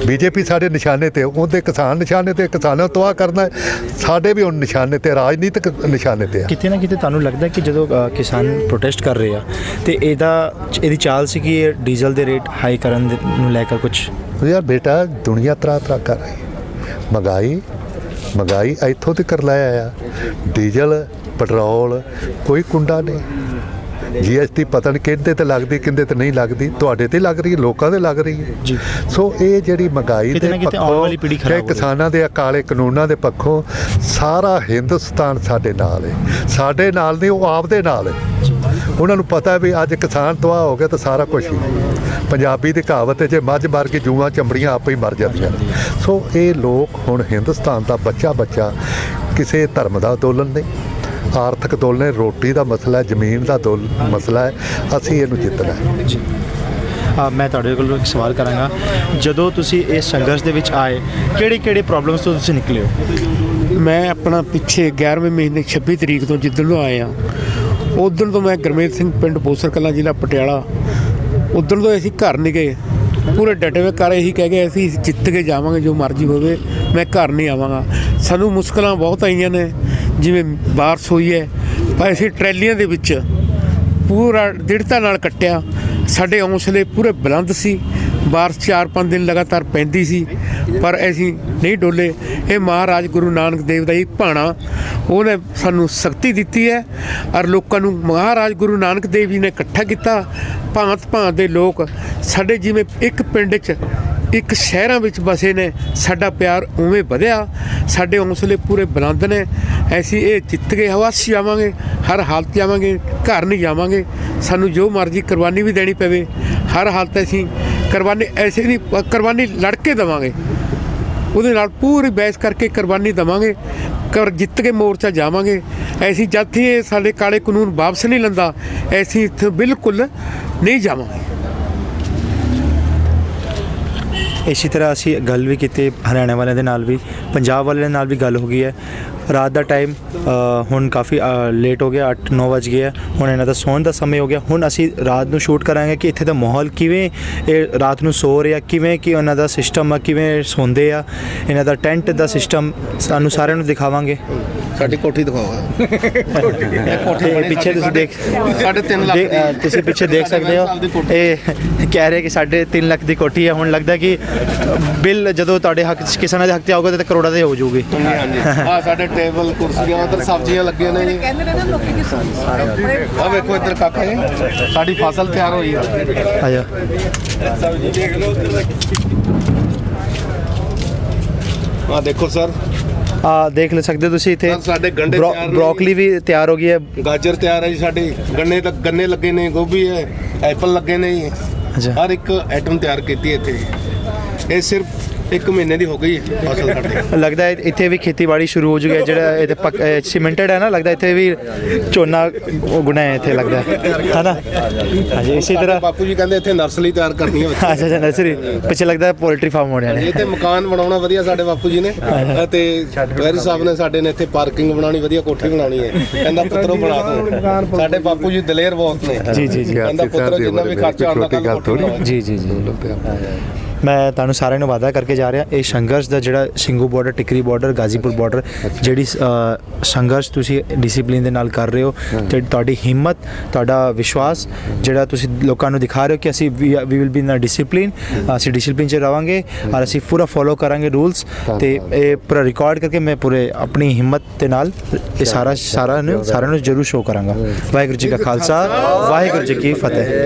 BJP ਸਾਡੇ ਨਿਸ਼ਾਨੇ 'ਤੇ, ਉਹਦੇ ਕਿਸਾਨ ਨਿਸ਼ਾਨੇ 'ਤੇ, ਕਿਸਾਨਾਂ ਨੂੰ ਤਬਾਹ ਕਰਨਾ। ਸਾਡੇ ਵੀ ਹੁਣ ਨਿਸ਼ਾਨੇ 'ਤੇ, ਰਾਜਨੀਤਿਕ ਨਿਸ਼ਾਨੇ 'ਤੇ ਆ। ਕਿਤੇ ਨਾ ਕਿਤੇ ਤੁਹਾਨੂੰ ਲੱਗਦਾ ਕਿ ਜਦੋਂ ਕਿਸਾਨ ਪ੍ਰੋਟੈਸਟ ਕਰ ਰਹੇ ਆ ਤੇ ਇਹਦੀ ਚਾਲ ਸੀ ਕਿ ਇਹ ਡੀਜ਼ਲ ਦੇ ਰੇਟ ਹਾਈ ਕਰਨ ਨੂੰ ਲੈ ਕੇ ਕੁਝ ਯਾਰ ਬੇਟਾ ਦੁਨੀਆ ਤਰ੍ਹਾਂ ਕਰ ਰਹੀ ਹੈ। ਮਹਿੰਗਾਈ ਇੱਥੋਂ ਤੱਕ ਲੈ ਆਇਆ। ਡੀਜ਼ਲ ਪੈਟਰੋਲ ਕੋਈ ਕੁੰਡਾ ਨਹੀਂ। GST ਪਤਾ ਨਹੀਂ ਕਿਹਦੇ ਤੇ ਲੱਗਦੀ ਕਿਹਦੇ ਤੇ ਨਹੀਂ ਲੱਗਦੀ। ਤੁਹਾਡੇ ਤੇ ਲੱਗ ਰਹੀ ਹੈ, ਲੋਕਾਂ ਦੇ ਲੱਗ ਰਹੀ ਹੈ ਜੀ। ਸੋ ਇਹ ਜਿਹੜੀ ਮਹਿੰਗਾਈ ਦੇ ਪੱਖੋਂ ਤੇ ਕਿਸਾਨਾਂ ਦੇ ਕਾਲੇ ਕਾਨੂੰਨਾਂ ਦੇ ਪੱਖੋਂ ਸਾਰਾ ਹਿੰਦੁਸਤਾਨ ਸਾਡੇ ਨਾਲ ਹੈ। ਸਾਡੇ ਨਾਲ ਨਹੀਂ, ਉਹ ਆਪਦੇ ਨਾਲ ਹੈ। ਉਹਨਾਂ ਨੂੰ ਪਤਾ ਵੀ ਅੱਜ ਕਿਸਾਨ ਤਬਾਹ ਹੋ ਗਿਆ ਤਾਂ ਸਾਰਾ ਕੁਝ ਹੀ। ਪੰਜਾਬੀ ਦੀ ਕਹਾਵਤ ਹੈ, ਜੇ ਮੱਝ ਮਰ ਕੇ ਜੂਆਂ ਚੰਬੜੀਆਂ ਆਪੇ ਹੀ ਮਰ ਜਾਂਦੀਆਂ। ਸੋ ਇਹ ਲੋਕ ਹੁਣ ਹਿੰਦੁਸਤਾਨ ਦਾ ਬੱਚਾ ਕਿਸੇ ਧਰਮ ਦਾ ਅੰਦੋਲਨ ਨਹੀਂ, ਆਰਥਿਕ ਅੰਦੋਲਨ ਹੈ, ਰੋਟੀ ਦਾ ਮਸਲਾ, ਜ਼ਮੀਨ ਦਾ ਮਸਲਾ ਹੈ। ਅਸੀਂ ਇਹਨੂੰ ਜਿੱਤਣਾ ਹੈ। ਮੈਂ ਤੁਹਾਡੇ ਕੋਲੋਂ ਇੱਕ ਸਵਾਲ ਕਰਾਂਗਾ, ਜਦੋਂ ਤੁਸੀਂ ਇਸ ਸੰਘਰਸ਼ ਦੇ ਵਿੱਚ ਆਏ ਕਿਹੜੇ ਪ੍ਰੋਬਲਮਸ ਤੋਂ ਤੁਸੀਂ ਨਿਕਲੇ ਹੋ? ਮੈਂ ਆਪਣਾ ਪਿੱਛੇ 11ਵੇਂ ਮਹੀਨੇ 26 ਤਰੀਕ ਤੋਂ ਜਿੱਦਣ ਤੋਂ ਆਏ ਹਾਂ ਉਦੋਂ ਤੋਂ ਮੈਂ ਗੁਰਮੇਲ ਸਿੰਘ ਪਿੰਡ ਬੋਸਰ ਕਲਾਂ ਜ਼ਿਲ੍ਹਾ ਪਟਿਆਲਾ, ਉਦੋਂ ਤੋਂ ਅਸੀਂ ਘਰ ਨਹੀਂ ਗਏ। ਪੂਰੇ ਡਟੇ ਹੋਏ ਘਰ ਇਹੀ ਕਹਿ ਗਏ ਅਸੀਂ ਜਿੱਤ ਕੇ ਜਾਵਾਂਗੇ, ਜੋ ਮਰਜ਼ੀ ਹੋਵੇ, ਮੈਂ ਘਰ ਨਹੀਂ ਆਵਾਂਗਾ। ਸਾਨੂੰ ਮੁਸ਼ਕਲਾਂ ਬਹੁਤ ਆਈਆਂ ਨੇ, ਜਿਵੇਂ ਬਾਰਿਸ਼ ਹੋਈ ਹੈ ਪਰ ਅਸੀਂ ਟਰੈਲੀਆਂ ਦੇ ਵਿੱਚ ਪੂਰਾ ਦ੍ਰਿੜਤਾ ਨਾਲ ਕੱਟਿਆ। ਸਾਡੇ ਹੌਸਲੇ ਪੂਰੇ ਬੁਲੰਦ ਸੀ। ਬਾਰਿਸ਼ 4-5 ਦਿਨ ਲਗਾਤਾਰ ਪੈਂਦੀ ਸੀ ਪਰ ਅਸੀਂ ਨਹੀਂ ਡੋਲੇ। ਇਹ ਮਹਾਰਾਜ ਗੁਰੂ ਨਾਨਕ ਦੇਵ ਦਾ ਹੀ ਭਾਣਾ, ਉਹਨੇ ਸਾਨੂੰ ਸ਼ਕਤੀ ਦਿੱਤੀ ਹੈ ਔਰ ਲੋਕਾਂ ਨੂੰ ਮਹਾਰਾਜ ਗੁਰੂ ਨਾਨਕ ਦੇਵ ਜੀ ਨੇ ਇਕੱਠਾ ਕੀਤਾ। ਭਾਂਤ ਦੇ ਲੋਕ ਸਾਡੇ ਜਿਵੇਂ ਇੱਕ ਪਿੰਡ 'ਚ ਇੱਕ ਸ਼ਹਿਰਾਂ ਵਿੱਚ ਵਸੇ ਨੇ, ਸਾਡਾ ਪਿਆਰ ਉਵੇਂ ਵਧਿਆ। ਸਾਡੇ ਹੌਸਲੇ ਪੂਰੇ ਬੁਲੰਦ ਨੇ। ਅਸੀਂ ਇਹ ਜਿੱਤ ਕੇ ਹਵਾਸੀ ਜਾਵਾਂਗੇ, ਹਰ ਹਾਲਤ ਜਾਵਾਂਗੇ, ਘਰ ਨਹੀਂ ਜਾਵਾਂਗੇ। ਸਾਨੂੰ ਜੋ ਮਰਜ਼ੀ ਕੁਰਬਾਨੀ ਵੀ ਦੇਣੀ ਪਵੇ, ਹਰ ਹਾਲਤ ਅਸੀਂ ਕੁਰਬਾਨੀ ਐਸੇ ਨਹੀਂ, ਕੁਰਬਾਨੀ ਲੜ ਕੇ ਦੇਵਾਂਗੇ। ਉਹਦੇ ਨਾਲ ਪੂਰੀ ਬਹਿਸ ਕਰਕੇ ਕੁਰਬਾਨੀ ਦੇਵਾਂਗੇ, ਜਿੱਤ ਕੇ ਮੋਰਚਾ ਜਾਵਾਂਗੇ। ਐਸੀ ਜਦ ਇਹ ਸਾਡੇ ਕਾਲੇ ਕਾਨੂੰਨ ਵਾਪਸ ਨਹੀਂ ਲੈਂਦਾ, ਐਸੀ ਇੱਥੇ ਬਿਲਕੁਲ ਨਹੀਂ ਜਾਵਾਂਗੇ। ਇਸੇ ਤਰ੍ਹਾਂ ਅਸੀਂ ਗੱਲ ਵੀ ਕੀਤੀ ਹਰਿਆਣਾ ਵਾਲਿਆਂ ਦੇ ਨਾਲ ਵੀ, ਪੰਜਾਬ ਵਾਲਿਆਂ ਨਾਲ ਵੀ ਗੱਲ ਹੋ ਗਈ ਹੈ। ਰਾਤ ਦਾ ਟਾਈਮ ਹੁਣ ਕਾਫੀ ਲੇਟ ਹੋ ਗਿਆ, 8-9 ਵੱਜ ਗਏ ਹੈ। ਹੁਣ ਇਹਨਾਂ ਦਾ ਸੌਣ ਦਾ ਸਮੇਂ ਹੋ ਗਿਆ। ਹੁਣ ਅਸੀਂ ਰਾਤ ਨੂੰ ਸ਼ੂਟ ਕਰਾਂਗੇ ਕਿ ਇੱਥੇ ਦਾ ਮਾਹੌਲ ਕਿਵੇਂ ਇਹ ਰਾਤ ਨੂੰ ਸੋ ਰਿਹਾ, ਕਿਵੇਂ ਕਿ ਉਹਨਾਂ ਦਾ ਸਿਸਟਮ ਆ, ਕਿਵੇਂ ਸੌਂਦੇ ਆ, ਇਹਨਾਂ ਦਾ ਟੈਂਟ ਦਾ ਸਿਸਟਮ ਸਾਨੂੰ ਸਾਰਿਆਂ ਨੂੰ ਦਿਖਾਵਾਂਗੇ। ਸਾਡੀ ਕੋਠੀ ਦਿਖਾਓ। ਪਿੱਛੇ ਤੁਸੀਂ ਦੇਖ 3.5 ਲੱਖ ਤੁਸੀਂ ਪਿੱਛੇ ਦੇਖ ਸਕਦੇ ਹੋ। ਇਹ ਕਹਿ ਰਹੇ ਕਿ 3.5 ਲੱਖ ਦੀ ਕੋਠੀ ਹੈ। ਹੁਣ ਲੱਗਦਾ ਕਿ ਬਿੱਲ ਜਦੋਂ ਤੁਹਾਡੇ ਹੱਕ ਕਿਸਾਨਾਂ ਦੇ ਹੱਕ 'ਤੇ ਆਊਗਾ ਤਾਂ ਕਰੋੜਾਂ ਦੇ ਹੋ ਜਾਊਗੀ। ਹਾਂਜੀ ਆ ਸਾਡੇ ਟੇਬਲ ਕੁਰਸੀਆਂ, ਉਧਰ ਸਬਜ਼ੀਆਂ ਲੱਗੀਆਂ ਨੇ ਜੀ। ਆ ਵੇਖੋ ਇੱਧਰ ਕਾਕਾ ਜੀ, ਸਾਡੀ ਫਸਲ ਤਿਆਰ ਹੋਈ ਆ। ਆਜਾ ਆ ਦੇਖੋ ਸਰ, ਦੇਖ ਲੈ ਸਕਦੇ ਹੋ ਤੁਸੀਂ ਇੱਥੇ ਸਾਡੇ ਗੰਡੇ ਤਿਆਰ ਨੇ, ਬਰੋਕਲੀ ਵੀ ਤਿਆਰ ਹੋ ਗਈ ਹੈ, ਗਾਜਰ ਤਿਆਰ ਹੈ ਜੀ ਸਾਡੀ, ਗੰਨੇ ਲੱਗੇ ਨੇ, ਗੋਭੀ ਹੈ, ਐਪਲ ਲੱਗੇ ਨੇ ਜੀ। ਅੱਛਾ। ਹਰ ਇੱਕ ਆਈਟਮ ਤਿਆਰ ਕੀਤੀ ਇੱਥੇ। ਇਹ ਸਿਰਫ 1 ਮਹੀਨੇ ਦੀ ਹੋ ਗਈ ਫਸਲ ਸਾਡੀ। ਲੱਗਦਾ ਹੈ ਇੱਥੇ ਵੀ ਖੇਤੀਬਾੜੀ ਸ਼ੁਰੂ ਹੋ ਚੁੱਕੀ ਹੈ। ਜਿਹੜਾ ਇਹ ਸੀਮੈਂਟਡ ਹੈ ਨਾ, ਲੱਗਦਾ ਇੱਥੇ ਵੀ ਝੋਨਾ ਗੁਣਾ ਹੈ ਇੱਥੇ, ਲੱਗਦਾ ਹੈ ਨਾ। ਹਾਂਜੀ, ਇਸੇ ਤਰ੍ਹਾਂ ਬਾਪੂ ਜੀ ਕਹਿੰਦੇ ਇੱਥੇ ਨਰਸਰੀ ਤਿਆਰ ਕਰਨੀ ਹੈ। ਅੱਛਾ ਨਰਸਰੀ ਪਿੱਛੇ ਲੱਗਦਾ ਪੋਲਟਰੀ ਫਾਰਮ ਹੋਣੇ ਨੇ। ਇਹ ਤੇ ਮਕਾਨ ਬਣਾਉਣਾ ਵਧੀਆ ਸਾਡੇ ਬਾਪੂ ਜੀ ਨੇ, ਤੇ ਵੈਰੀ ਸਾਹਿਬ ਨੇ ਸਾਡੇ ਨੇ ਇੱਥੇ ਪਾਰਕਿੰਗ ਬਣਾਉਣੀ, ਵਧੀਆ ਕੋਠੀ ਬਣਾਉਣੀ ਹੈ। ਕਹਿੰਦਾ ਪੁੱਤਰੋ ਬਣਾ ਦੋ। ਸਾਡੇ ਬਾਪੂ ਜੀ ਦਲੇਰ ਬਹੁਤ ਨੇ। ਜੀ ਕਹਿੰਦਾ ਪੁੱਤਰੋ ਜਿੰਨਾ ਵੀ ਖਰਚਾ ਆਉਂਦਾ ਜੀ ਮੈਂ ਤੁਹਾਨੂੰ ਸਾਰਿਆਂ ਨੂੰ ਵਾਅਦਾ ਕਰਕੇ ਜਾ ਰਿਹਾ, ਇਹ ਸੰਘਰਸ਼ ਦਾ ਜਿਹੜਾ Singhu border, Tikri border, Ghazipur border, ਜਿਹੜੀ ਸੰਘਰਸ਼ ਤੁਸੀਂ ਡਿਸਿਪਲਿਨ ਦੇ ਨਾਲ ਕਰ ਰਹੇ ਹੋ, ਤੇ ਤੁਹਾਡੀ ਹਿੰਮਤ, ਤੁਹਾਡਾ ਵਿਸ਼ਵਾਸ ਜਿਹੜਾ ਤੁਸੀਂ ਲੋਕਾਂ ਨੂੰ ਦਿਖਾ ਰਹੇ ਹੋ ਕਿ ਅਸੀਂ we will be in discipline, ਅਸੀਂ ਡਿਸਿਪਲਿਨ 'ਚ ਰਵਾਂਗੇ ਔਰ ਅਸੀਂ ਪੂਰਾ ਫੋਲੋ ਕਰਾਂਗੇ ਰੂਲਸ। ਤੇ ਇਹ ਪੂਰਾ ਰਿਕਾਰਡ ਕਰਕੇ ਮੈਂ ਪੂਰੇ ਆਪਣੀ ਹਿੰਮਤ ਦੇ ਨਾਲ ਇਹ ਸਾਰਿਆਂ ਨੂੰ ਜ਼ਰੂਰ ਸ਼ੋਅ ਕਰਾਂਗਾ। ਵਾਹਿਗੁਰੂ ਜੀ ਕਾ ਖਾਲਸਾ, ਵਾਹਿਗੁਰੂ ਜੀ ਕੀ ਫਤਿਹ।